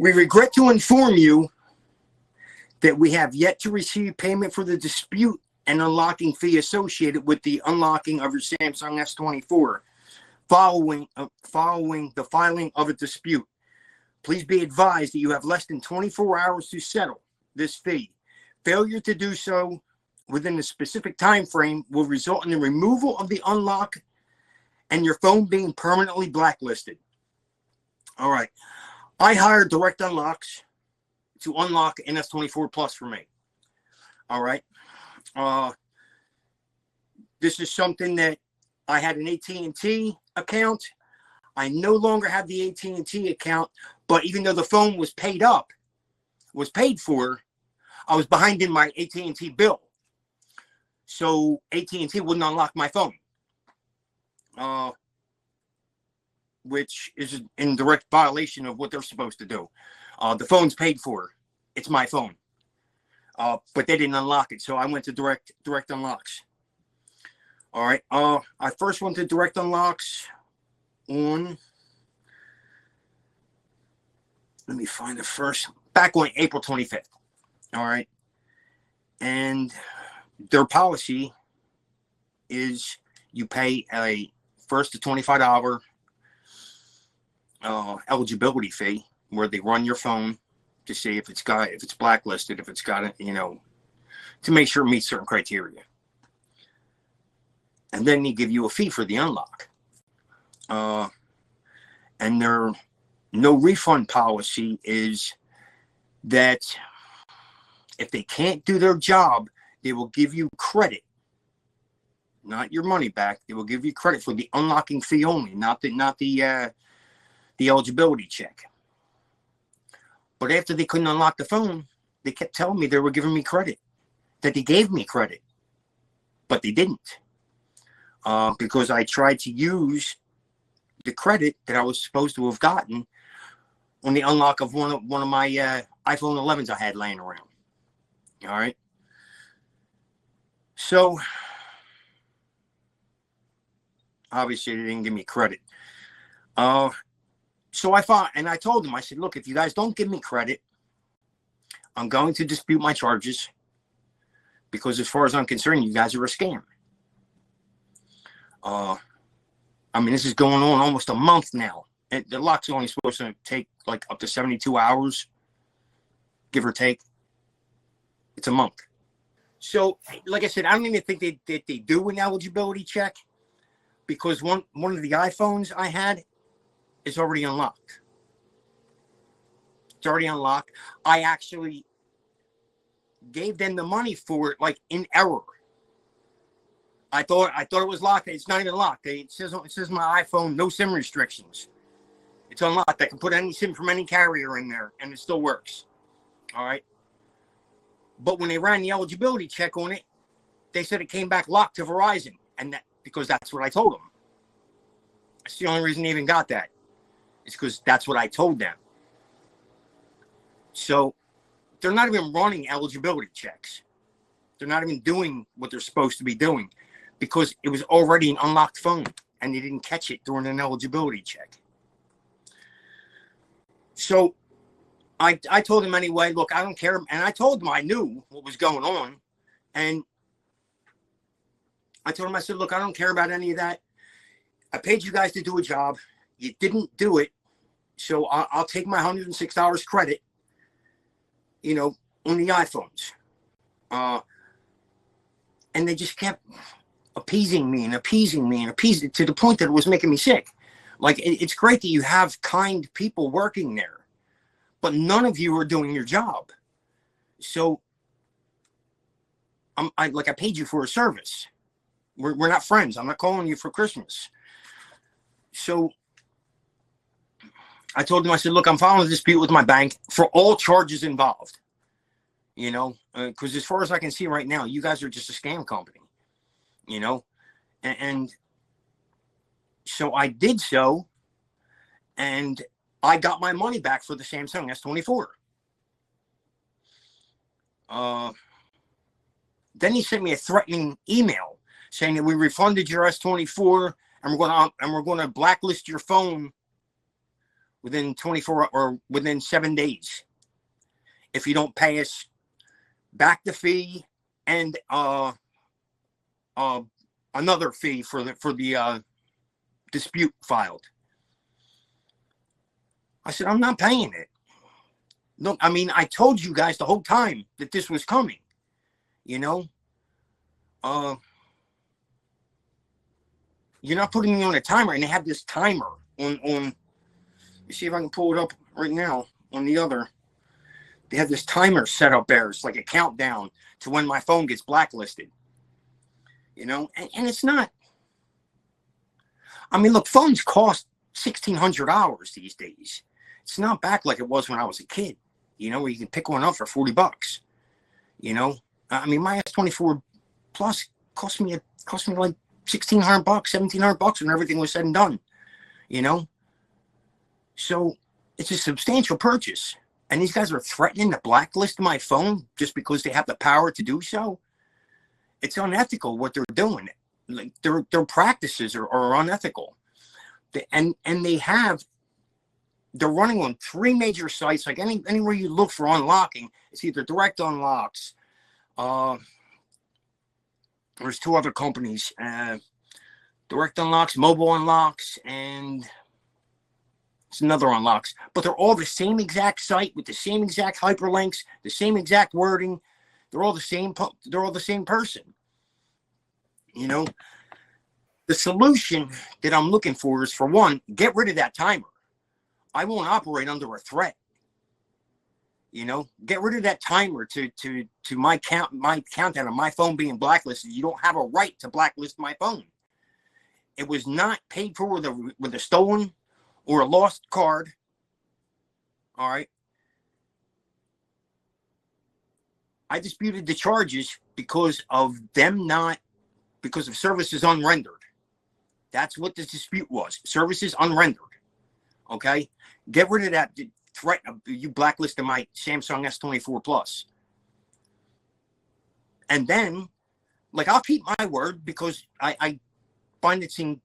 We regret to inform you that we have yet to receive payment for the dispute and unlocking fee associated with the unlocking of your Samsung S24 following the filing of a dispute. Please be advised that you have less than 24 hours to settle this fee. Failure to do so within a specific time frame will result in the removal of the unlock and your phone being permanently blacklisted. All right. I hired DirectUnlocks to unlock an S24 Plus for me. All right. This is something that I had an AT&T account. I no longer have the AT&T account, but even though the phone was paid for, I was behind in my AT&T bill. So AT&T wouldn't unlock my phone, which is in direct violation of what they're supposed to do. The phone's paid for. It's my phone. But they didn't unlock it. So I went to DirectUnlocks. All right. I first went to DirectUnlocks on, let me find the first, back on April 25th. All right. And their policy is you pay a first to $25 eligibility fee where they run your phone to see if it's blacklisted, if it's got it, to make sure it meets certain criteria. And then they give you a fee for the unlock. And their no refund policy is that if they can't do their job, they will give you credit, not your money back. They will give you credit for the unlocking fee only, not the eligibility check. But after they couldn't unlock the phone, they kept telling me they were giving me credit, that they gave me credit, but they didn't, because I tried to use the credit that I was supposed to have gotten on the unlock of one of my iPhone 11s I had laying around. All right. So obviously they didn't give me credit. So I thought, and I told them, I said, look, if you guys don't give me credit, I'm going to dispute my charges, because as far as I'm concerned, you guys are a scam. I mean, this is going on almost a month now. And the lock's only supposed to take like up to 72 hours, give or take. It's a month. So, like I said, I don't even think they do an eligibility check, because one of the iPhones I had is already unlocked. It's already unlocked. I actually gave them the money for it, like in error. I thought it was locked. It's not even locked. It says my iPhone, no SIM restrictions. It's unlocked. I can put any SIM from any carrier in there, and it still works. All right. But when they ran the eligibility check on it, they said it came back locked to Verizon, and because that's what I told them. That's the only reason they even got that. It's because that's what I told them. So they're not even running eligibility checks. They're not even doing what they're supposed to be doing, because it was already an unlocked phone and they didn't catch it during an eligibility check. So I told them anyway, look, I don't care. And I told them I knew what was going on. And I told them, I said, look, I don't care about any of that. I paid you guys to do a job. You didn't do it. So I'll take my $106 credit, on the iPhones. And they just kept appeasing me to the point that it was making me sick. Like, it's great that you have kind people working there, but none of you are doing your job. So I paid you for a service. We're not friends. I'm not calling you for Christmas. So I told them, I said, look, I'm filing a dispute with my bank for all charges involved, because as far as I can see right now, you guys are just a scam company, and so I did so, and I got my money back for the Samsung S24. Then he sent me a threatening email saying that we refunded your S24 and we're going to blacklist your phone within 24 or within 7 days. If you don't pay us back the fee and another fee for the dispute filed. I said, I'm not paying it. Look, I mean, I told you guys the whole time that this was coming, you know. You're not putting me on a timer, and they have this timer on. Let me see if I can pull it up right now on the other. They have this timer set up there. It's like a countdown to when my phone gets blacklisted. You know, and it's not. I mean, look, phones cost $1,600 these days. It's not back like it was when I was a kid. You know, where you can pick one up for $40. You know, I mean, my S24 Plus cost me like $1,600, $1,700 when everything was said and done. You know, so it's a substantial purchase, and these guys are threatening to blacklist my phone just because they have the power to do so. It's unethical what they're doing. Like their practices are unethical, they're running on 3 major sites. Like anywhere you look for unlocking, it's either DirectUnlocks. There's 2 other companies, DirectUnlocks, Mobile Unlocks, and it's another unlocks. But they're all the same exact site with the same exact hyperlinks, the same exact wording. They're all the same. They're all the same person. You know, the solution that I'm looking for is, for one, get rid of that timer. I won't operate under a threat. You know, get rid of that timer to my countdown of my phone being blacklisted. You don't have a right to blacklist my phone. It was not paid for with a stolen or a lost card. All right. I disputed the charges because of services unrendered. That's what the dispute was. Services unrendered. Okay. Get rid of that threat of you blacklisting my Samsung S24 Plus. And then, like, I'll keep my word because I find it's in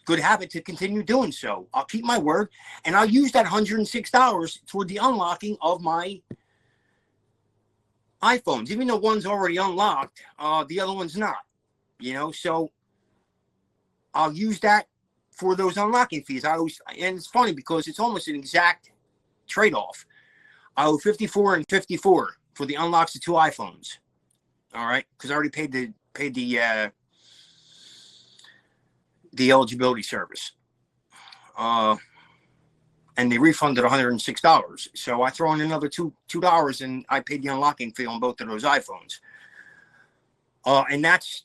good habit to continue doing so. I'll keep my word, and I'll use that $106 toward the unlocking of my iPhones. Even though one's already unlocked, the other one's not. You know, so I'll use that for those unlocking fees. And it's funny because it's almost an exact trade-off. I owe $54 and $54 for the unlocks of 2 iPhones. All right, because I already paid the eligibility service, and they refunded $106. So I throw in another $2, and I paid the unlocking fee on both of those iPhones. And that's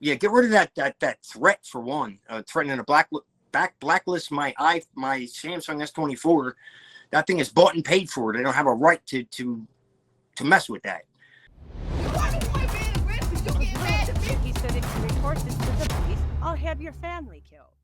yeah. Get rid of that threat, for one. Threatening to blacklist my Samsung S24. That thing is bought and paid for. They don't have a right to mess with that. He said if you report this to the police, I'll have your family killed.